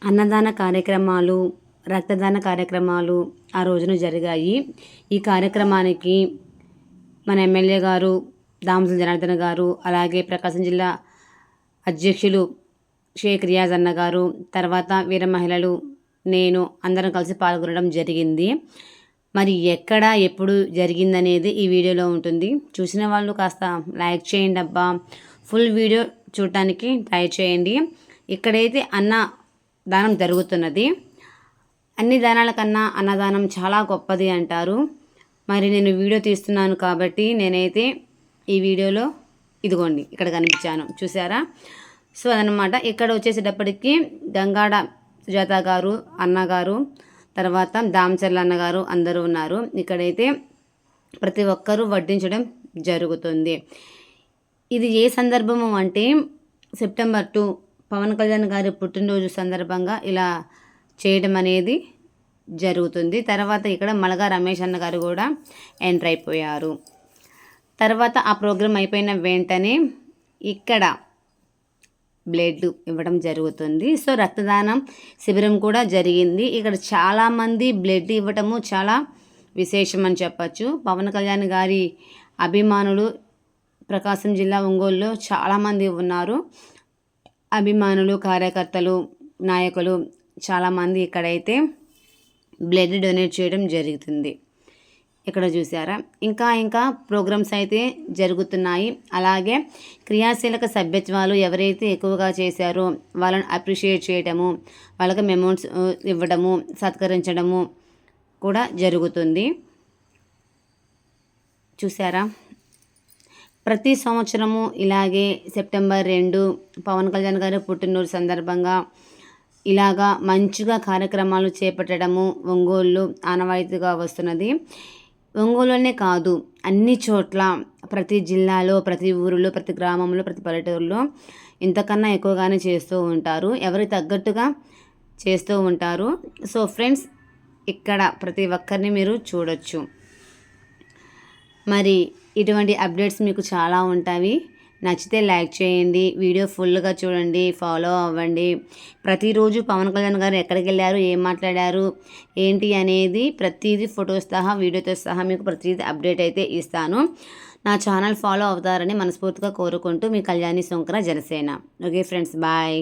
అన్నదాన కార్యక్రమాలు, రక్తదాన కార్యక్రమాలు ఆ రోజున జరిగాయి. ఈ కార్యక్రమానికి మన ఎమ్మెల్యే గారు దామచల జనార్దన్ గారు, అలాగే ప్రకాశం జిల్లా అధ్యక్షులు షేక్ రియాజ్ అన్న గారు, తర్వాత వీర మహిళలు, నేను అందరం కలిసి పాల్గొనడం జరిగింది. మరి ఎక్కడ ఎప్పుడు జరిగిందనేది ఈ వీడియోలో ఉంటుంది. చూసిన వాళ్ళు కాస్త లైక్ చేయండి అబ్బా. ఫుల్ వీడియో చూడటానికి ట్రై చేయండి. ఇక్కడైతే దానం జరుగుతున్నది. అన్ని దానాల కన్నా అన్నదానం చాలా గొప్పది అంటారు. మరి నేను వీడియో తీస్తున్నాను కాబట్టి నేనైతే ఈ వీడియోలో ఇదిగోండి ఇక్కడ కనిపించాను, చూసారా? సో అదనమాట. ఇక్కడ వచ్చేసేటప్పటికి గంగాడ సుజాత గారు, అన్నగారు, తర్వాత దామచర్ల అన్నగారు అందరూ ఉన్నారు. ఇక్కడైతే ప్రతి ఒక్కరూ వడ్డించడం జరుగుతుంది. ఇది ఏ సందర్భము అంటే సెప్టెంబర్ 2 పవన్ కళ్యాణ్ గారి పుట్టినరోజు సందర్భంగా ఇలా చేయడం అనేది జరుగుతుంది. తర్వాత ఇక్కడ మలగా రమేష్ అన్న గారు కూడా ఎంటర్ అయిపోయారు. తర్వాత ఆ ప్రోగ్రాం అయిపోయిన వెంటనే ఇక్కడ బ్లడ్ ఇవ్వడం జరుగుతుంది. సో రక్తదానం శిబిరం కూడా జరిగింది. ఇక్కడ చాలామంది బ్లడ్ ఇవ్వటము చాలా విశేషం అని చెప్పచ్చు. పవన్ కళ్యాణ్ గారి అభిమానులు ప్రకాశం జిల్లా ఒంగోలులో చాలామంది ఉన్నారు. అభిమానులు, కార్యకర్తలు, నాయకులు చాలామంది ఇక్కడైతే బ్లడ్ డొనేట్ చేయడం జరుగుతుంది. ఇక్కడ చూసారా? ఇంకా ప్రోగ్రామ్స్ అయితే జరుగుతున్నాయి. అలాగే క్రియాశీలక సభ్యత్వాలు ఎవరైతే ఎక్కువగా చేశారో వాళ్ళని అప్రిషియేట్ చేయడము, వాళ్ళకి అమౌంట్స్ ఇవ్వడము, సత్కరించడము కూడా జరుగుతుంది. చూసారా? ప్రతి సంవత్సరము ఇలాగే సెప్టెంబర్ 2 పవన్ కళ్యాణ్ గారి పుట్టినరోజు సందర్భంగా ఇలాగా మంచిగా కార్యక్రమాలు చేపట్టడము ఒంగోలులో ఆనవాయితీగా వస్తున్నది. ఒంగోలులోనే కాదు, అన్ని చోట్ల, ప్రతి జిల్లాలో, ప్రతి ఊరిలో, ప్రతి గ్రామంలో, ప్రతి పల్లెటూరులో ఇంతకన్నా ఎక్కువగానే చేస్తూ ఉంటారు. ఎవరికి తగ్గట్టుగా చేస్తూ ఉంటారు. సో ఫ్రెండ్స్, ఇక్కడ ప్రతి ఒక్కరిని మీరు చూడొచ్చు. మరి ఇటువంటి అప్డేట్స్ మీకు చాలా ఉంటాయి. నచ్చితే లైక్ చేయండి, వీడియో ఫుల్గా చూడండి, ఫాలో అవ్వండి. ప్రతిరోజు పవన్ కళ్యాణ్ గారు ఎక్కడికి వెళ్ళారు, ఏం మాట్లాడారు, ఏంటి అనేది ప్రతిదీ ఫొటోస్ సహా, వీడియోతో సహా మీకు ప్రతిదీ అప్డేట్ అయితే ఇస్తాను. నా ఛానల్ ఫాలో అవుతారని మనస్ఫూర్తిగా కోరుకుంటూ మీ Kalyani Sunkara Janasena. Okay friends, bye.